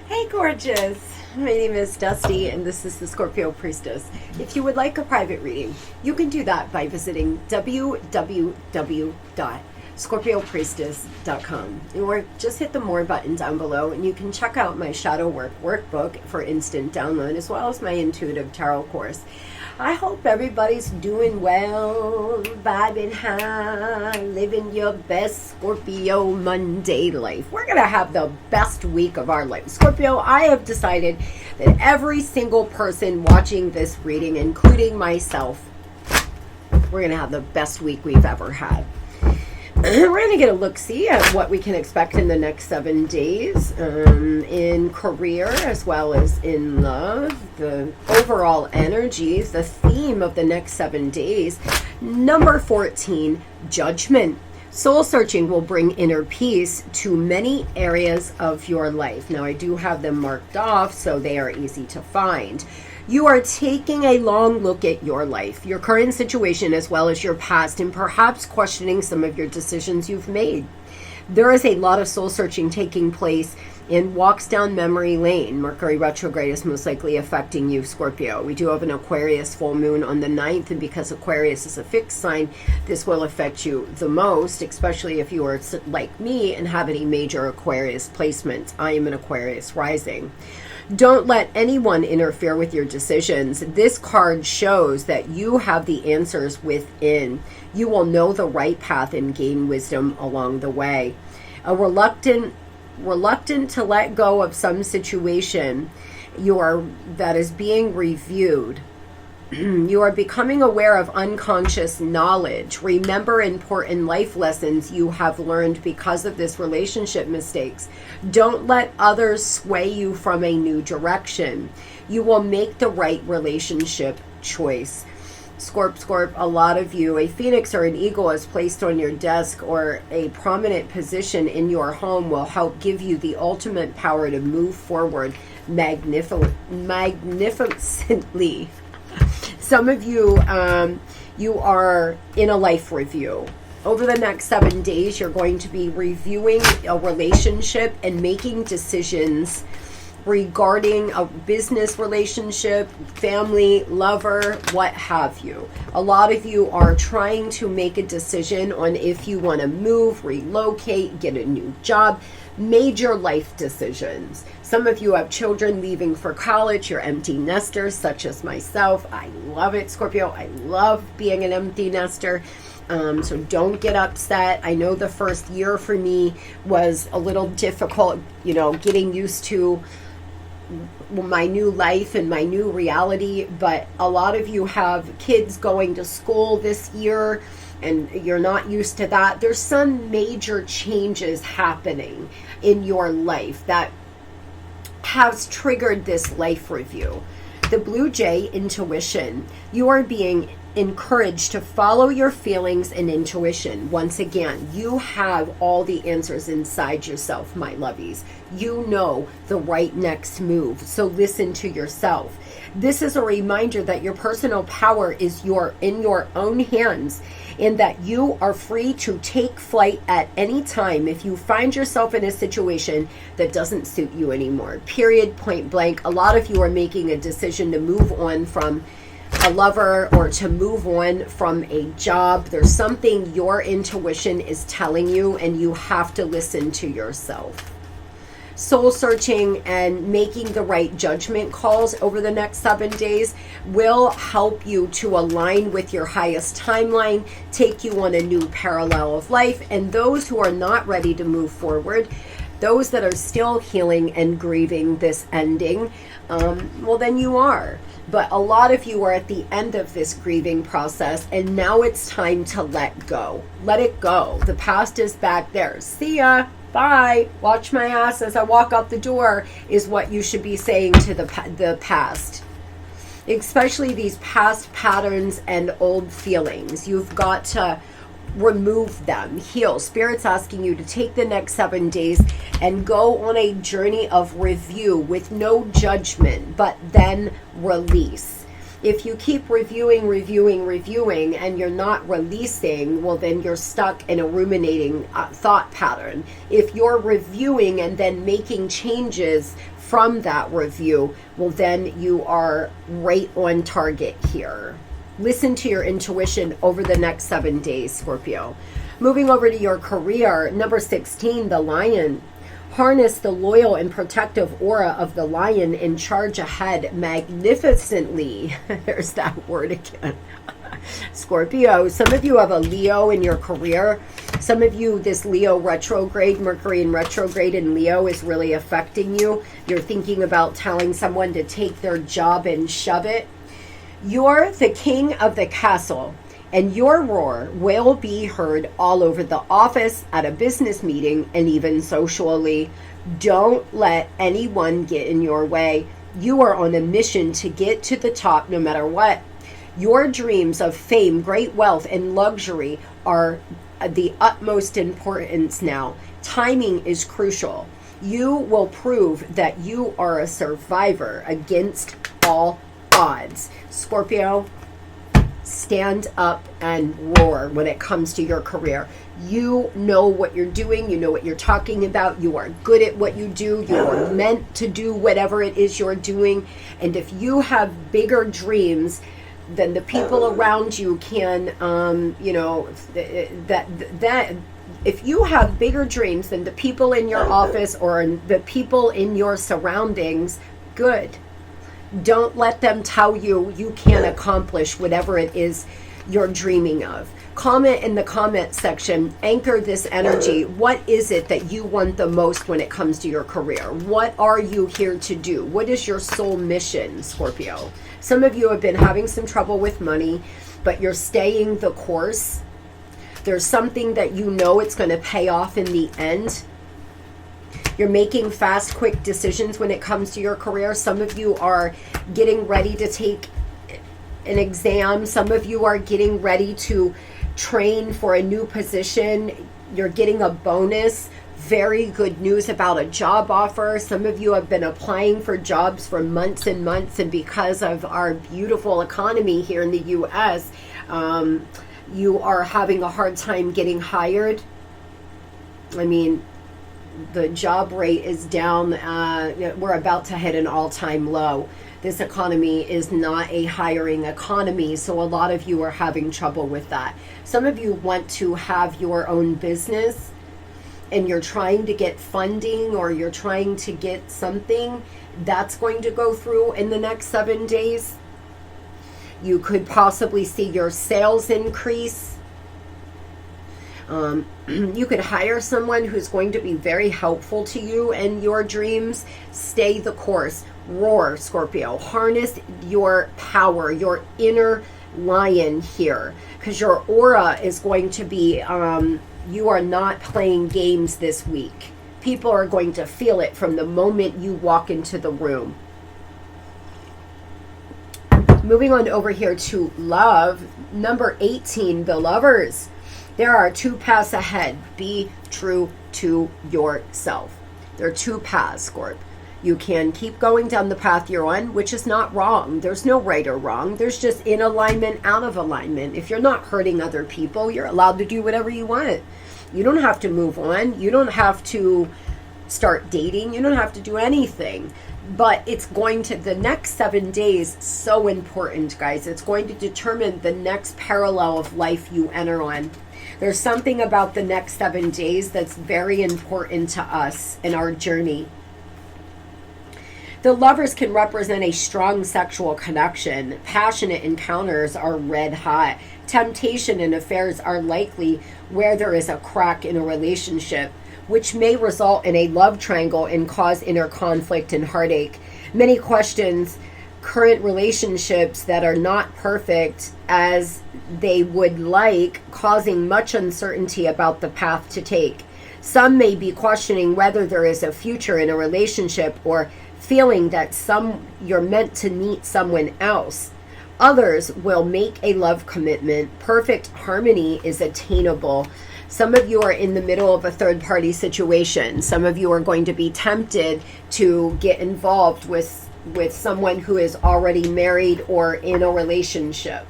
Hey gorgeous! My name is Dusty and this is the Scorpiopriestess. If you would like a private reading, you can do that by visiting www.scorpiopriestess.com or just hit the more button down below and you can check out my shadow work workbook for instant download as well as my intuitive tarot course. I hope everybody's doing well, vibing high, living your best Scorpio Monday life. We're going to have the best week of our life. Scorpio, I have decided that every single person watching this reading, including myself, we're going to have the best week we've ever had. We're going to get a look-see at what we can expect in the next 7 days in career as well as in love, the overall energies, the theme of the next 7 days. Number 14, judgment. Soul searching will bring inner peace to many areas of your life. Now, I do have them marked off, so they are easy to find. You are taking a long look at your life, your current situation, as well as your past, and perhaps questioning some of your decisions you've made. There is a lot of soul searching taking place in walks down memory lane. Mercury retrograde is most likely affecting you, Scorpio. We do have an Aquarius full moon on the 9th, and because Aquarius is a fixed sign, this will affect you the most, especially if you are like me and have any major Aquarius placements. I am an Aquarius rising. Don't let anyone interfere with your decisions. This card shows that you have the answers within. You will know the right path and gain wisdom along the way. A reluctant to let go of some situation that is being reviewed. You are becoming aware of unconscious knowledge. Remember important life lessons you have learned because of this relationship mistakes. Don't let others sway you from a new direction. You will make the right relationship choice. Scorp, a lot of you, a phoenix or an eagle is placed on your desk or a prominent position in your home will help give you the ultimate power to move forward magnificently. Some of you, you are in a life review. Over the next 7 days, you're going to be reviewing a relationship and making decisions regarding a business relationship, family, lover, what have you. A lot of you are trying to make a decision on if you want to move, relocate, get a new job, major life decisions. Some of you have children leaving for college. You're empty nesters, such as myself. I love it, Scorpio. I love being an empty nester. So don't get upset. I know the first year for me was a little difficult, getting used to my new life and my new reality, but a lot of you have kids going to school this year and you're not used to that. There's some major changes happening in your life that has triggered this life review. The Blue Jay, intuition. You are being encouraged to follow your feelings and intuition. Once again, you have all the answers inside yourself, my lovies. You know the right next move, so listen to yourself. This is a reminder that your personal power is in your own hands and that you are free to take flight at any time if you find yourself in a situation that doesn't suit you anymore. Period, point blank. A lot of you are making a decision to move on from a lover or to move on from a job. There's something your intuition is telling you and you have to listen to yourself. Soul searching and making the right judgment calls over the next 7 days will help you to align with your highest timeline, take you on a new parallel of life. And those who are not ready to move forward, those that are still healing and grieving this ending, well, then you are. But a lot of you are at the end of this grieving process, and now it's time to let go. Let it go. The past is back there. See ya. Bye. Watch my ass as I walk out the door is what you should be saying to the past. Especially these past patterns and old feelings. You've got to remove them, heal. Spirit's asking you to take the next 7 days and go on a journey of review with no judgment, but then release. If you keep reviewing, and you're not releasing, well, then you're stuck in a ruminating thought pattern. If you're reviewing and then making changes from that review, well, then you are right on target here. Listen to your intuition over the next 7 days, Scorpio. Moving over to your career, number 16, the Lion. Harness the loyal and protective aura of the lion and charge ahead magnificently. There's that word again. Scorpio, some of you have a Leo in your career. Some of you, this Leo retrograde, Mercury in retrograde in Leo is really affecting you. You're thinking about telling someone to take their job and shove it. You're the king of the castle, and your roar will be heard all over the office, at a business meeting, and even socially. Don't let anyone get in your way. You are on a mission to get to the top no matter what. Your dreams of fame, great wealth, and luxury are the utmost importance now. Timing is crucial. You will prove that you are a survivor against all odds. Scorpio, stand up and roar when it comes to your career. You know what you're doing. You know what you're talking about. You are good at what you do. You are meant to do whatever it is you're doing. And if you have bigger dreams than the people around you can, if you have bigger dreams than the people in your office or the people in your surroundings, good. Don't let them tell you you can't accomplish whatever it is you're dreaming of. Comment in the comment section. Anchor this energy. What is it that you want the most when it comes to your career? What are you here to do? What is your soul mission, Scorpio? Some of you have been having some trouble with money, but you're staying the course. There's something that you know it's going to pay off in the end. You're making fast, quick decisions when it comes to your career. Some of you are getting ready to take an exam. Some of you are getting ready to train for a new position. You're getting a bonus. Very good news about a job offer. Some of you have been applying for jobs for months and months, and because of our beautiful economy here in the U.S., you are having a hard time getting hired. I mean, the job rate is down. We're about to hit an all-time low. This economy is not a hiring economy, so a lot of you are having trouble with that. Some of you want to have your own business, and you're trying to get funding, or you're trying to get something that's going to go through in the next 7 days. You could possibly see your sales increase. You could hire someone who's going to be very helpful to you in your dreams. Stay the course. Roar, Scorpio. Harness your power, your inner lion here, because your aura is going to be, you are not playing games this week. People are going to feel it from the moment you walk into the room. Moving on over here to love, number 18, the lovers. There are two paths ahead. Be true to yourself. There are two paths, Scorp. You can keep going down the path you're on, which is not wrong. There's no right or wrong. There's just in alignment, out of alignment. If you're not hurting other people, you're allowed to do whatever you want. You don't have to move on. You don't have to start dating. You don't have to do anything. But it's going to, the next 7 days, so important, guys. It's going to determine the next parallel of life you enter on. There's something about the next 7 days that's very important to us in our journey. The lovers can represent a strong sexual connection. Passionate encounters are red hot. Temptation and affairs are likely where there is a crack in a relationship, which may result in a love triangle and cause inner conflict and heartache. Many questions current relationships that are not perfect as they would like, causing much uncertainty about the path to take. Some may be questioning whether there is a future in a relationship, or feeling that you're meant to meet someone else. Others will make a love commitment. Perfect harmony is attainable. Some of you are in the middle of a third-party situation. Some of you are going to be tempted to get involved with with someone who is already married or in a relationship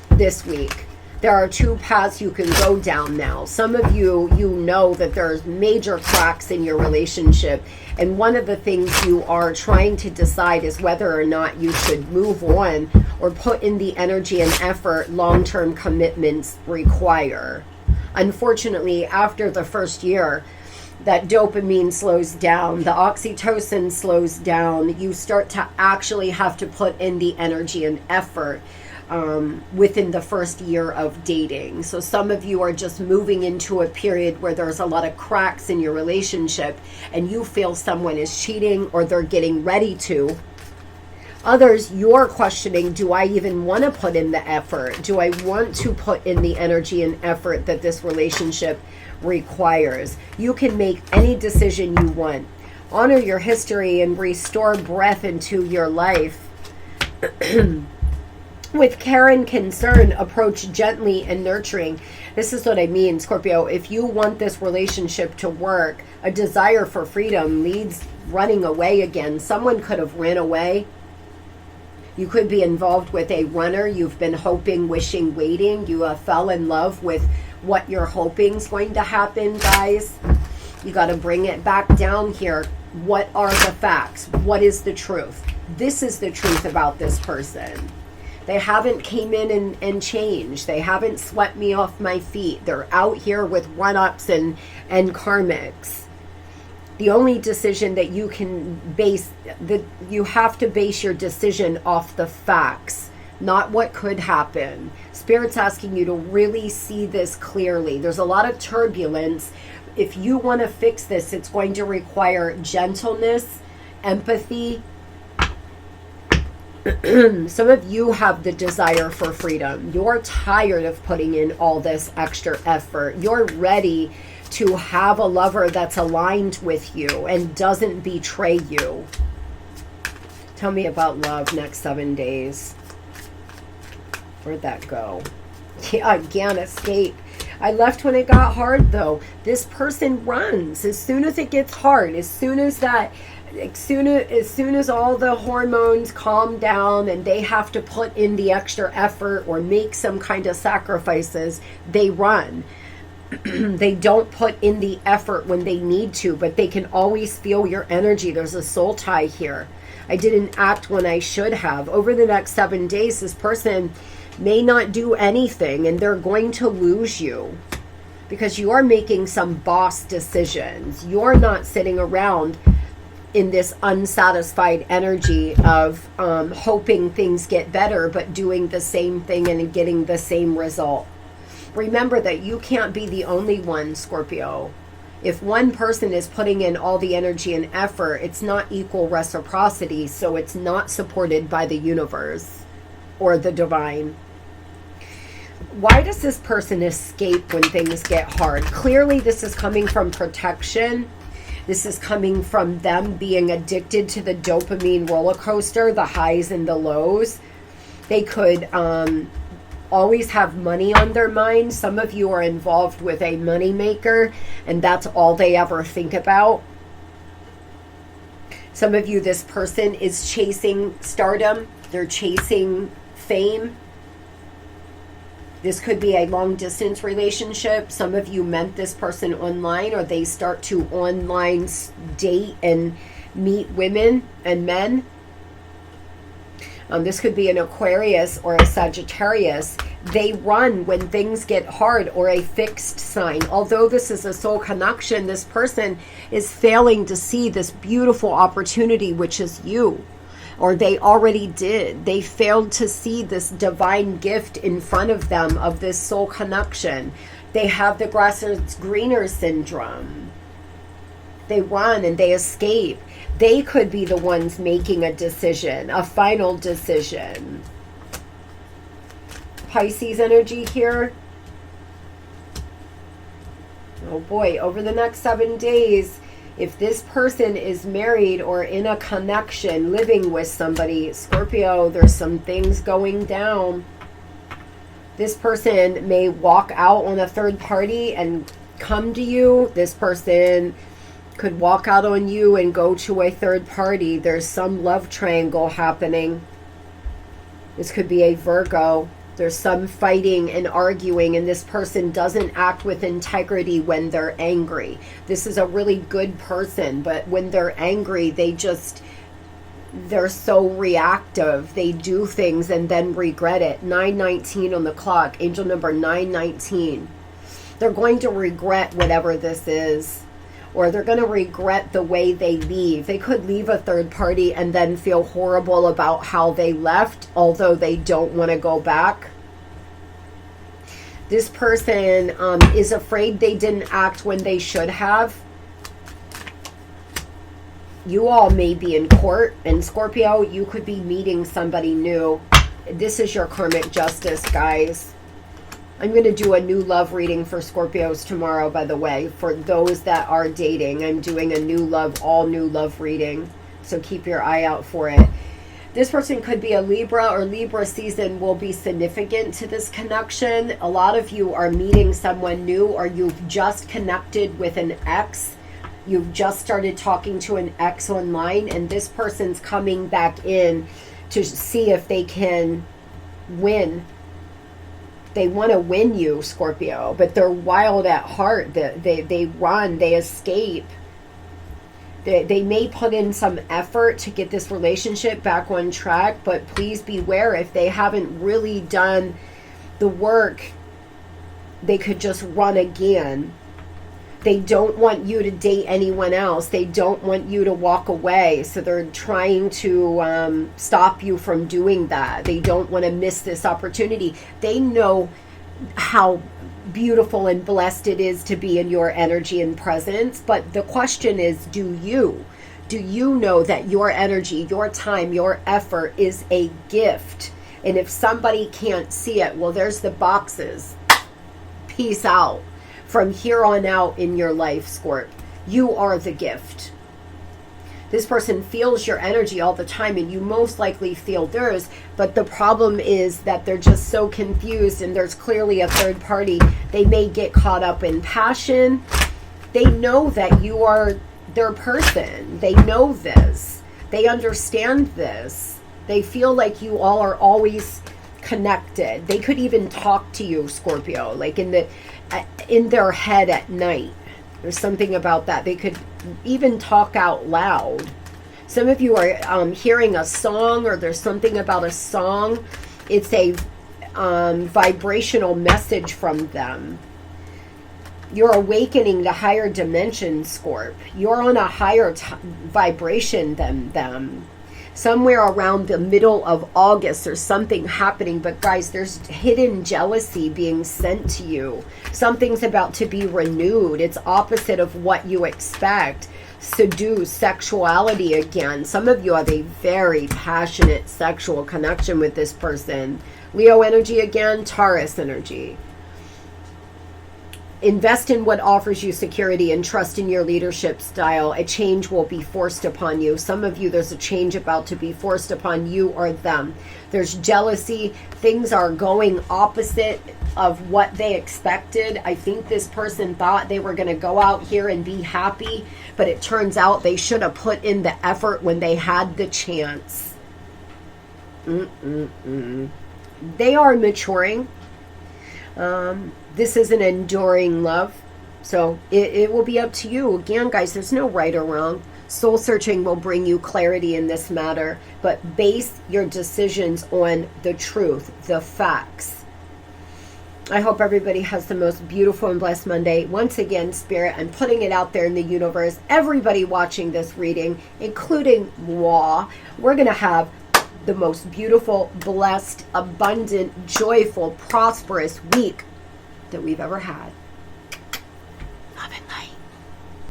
this week. There are two paths you can go down now. Some of you, you know that there's major cracks in your relationship. And one of the things you are trying to decide is whether or not you should move on or put in the energy and effort long-term commitments require. Unfortunately, after the first year, that dopamine slows down, the oxytocin slows down. You start to actually have to put in the energy and effort within the first year of dating. So some of you are just moving into a period where there's a lot of cracks in your relationship and you feel someone is cheating or they're getting ready to. Others, you're questioning, do I even want to put in the effort? Do I want to put in the energy and effort that this relationship requires? You can make any decision you want. Honor your history and restore breath into your life. With care and concern, approach gently and nurturing. This is what I mean, Scorpio. If you want this relationship to work, a desire for freedom leads running away again. Someone could have ran away. You could be involved with a runner. You've been hoping, wishing, waiting. You fell in love with what you're hoping is going to happen, guys. You got to bring it back down here. What are the facts? What is the truth? This is the truth about this person. They haven't came in and changed. They haven't swept me off my feet. They're out here with one-ups and karmics. The only decision that you can base, you have to base your decision off the facts, not what could happen. Spirit's asking you to really see this clearly. There's a lot of turbulence. If you want to fix this, it's going to require gentleness, empathy. Some of you have the desire for freedom. You're tired of putting in all this extra effort. You're ready to have a lover that's aligned with you and doesn't betray you. Tell me about love next 7 days. Where'd that go? Yeah, again, escape. I left when it got hard, though. This person runs as soon as it gets hard. As soon as all the hormones calm down and they have to put in the extra effort or make some kind of sacrifices, they run. They don't put in the effort when they need to, but they can always feel your energy. There's a soul tie here. I didn't act when I should have. Over the next 7 days, this person may not do anything and they're going to lose you because you are making some boss decisions. You're not sitting around in this unsatisfied energy of hoping things get better, but doing the same thing and getting the same result. Remember that you can't be the only one, Scorpio. If one person is putting in all the energy and effort, it's not equal reciprocity, so it's not supported by the universe or the divine. Why does this person escape when things get hard? Clearly, this is coming from protection. This is coming from them being addicted to the dopamine roller coaster, the highs and the lows. They could always have money on their mind. Some of you are involved with a money maker and that's all they ever think about. Some of you, this person is chasing stardom. They're chasing fame. This could be a long distance relationship. Some of you met this person online or they start to online date and meet women and men. This could be an Aquarius or a Sagittarius. They run when things get hard, or a fixed sign. Although this is a soul connection, this person is failing to see this beautiful opportunity, which is you. Or they already did. They failed to see this divine gift in front of them of this soul connection. They have the grass is greener syndrome. They run and they escape. They could be the ones making a decision, a final decision. Pisces energy here. Oh boy, over the next 7 days, if this person is married or in a connection, living with somebody, Scorpio, there's some things going down. This person may walk out on a third party and come to you. This person Could walk out on you and go to a third party. There's some love triangle happening. This could be a Virgo. There's some fighting and arguing, and this person doesn't act with integrity when they're angry. This is a really good person, but when they're angry, they're so reactive. They do things and then regret it. 9:19 on the clock, angel number 919. They're going to regret whatever this is, or they're going to regret the way they leave. They could leave a third party and then feel horrible about how they left, although they don't want to go back. This person is afraid they didn't act when they should have. You all may be in court, and Scorpio, you could be meeting somebody new. This is your karmic justice, guys. I'm going to do a new love reading for Scorpios tomorrow, by the way. For those that are dating, I'm doing a new love, all new love reading. So keep your eye out for it. This person could be a Libra, or Libra season will be significant to this connection. A lot of you are meeting someone new, or you've just connected with an ex. You've just started talking to an ex online, and this person's coming back in to see if they can win. They want to win you, Scorpio, but they're wild at heart. They run, they escape. They may put in some effort to get this relationship back on track, but please beware, if they haven't really done the work, they could just run again. They don't want you to date anyone else. They don't want you to walk away. So they're trying to stop you from doing that. They don't want to miss this opportunity. They know how beautiful and blessed it is to be in your energy and presence. But the question is, do you know that your energy, your time, your effort is a gift? And if somebody can't see it, well, there's the boxes. Peace out. From here on out in your life, Scorp, you are the gift. This person feels your energy all the time, and you most likely feel theirs, but the problem is that they're just so confused, and there's clearly a third party. They may get caught up in passion. They know that you are their person. They know this. They understand this. They feel like you all are always connected. They could even talk to you, Scorpio, like in their head at night. There's something about that. They could even talk out loud. Some of you are hearing a song, or there's something about a song. It's a vibrational message from them. You're awakening to higher dimensions, Scorp. You're on a higher vibration than them. Somewhere around the middle of August, there's something happening. But guys, there's hidden jealousy being sent to you. Something's about to be renewed. It's opposite of what you expect. Seduce, sexuality again. Some of you have a very passionate sexual connection with this person. Leo energy again, Taurus energy. Invest in what offers you security and trust in your leadership style. A change will be forced upon you. Some of you, there's a change about to be forced upon you or them. There's jealousy. Things are going opposite of what they expected. I think this person thought they were going to go out here and be happy, but it turns out they should have put in the effort when they had the chance. They are maturing. This is an enduring love. So it will be up to you. Again, guys, there's no right or wrong. Soul searching will bring you clarity in this matter, but base your decisions on the truth, the facts. I hope everybody has the most beautiful and blessed Monday. Once again, Spirit, I'm putting it out there in the universe. Everybody watching this reading, including moi, we're going to have the most beautiful, blessed, abundant, joyful, prosperous week that we've ever had.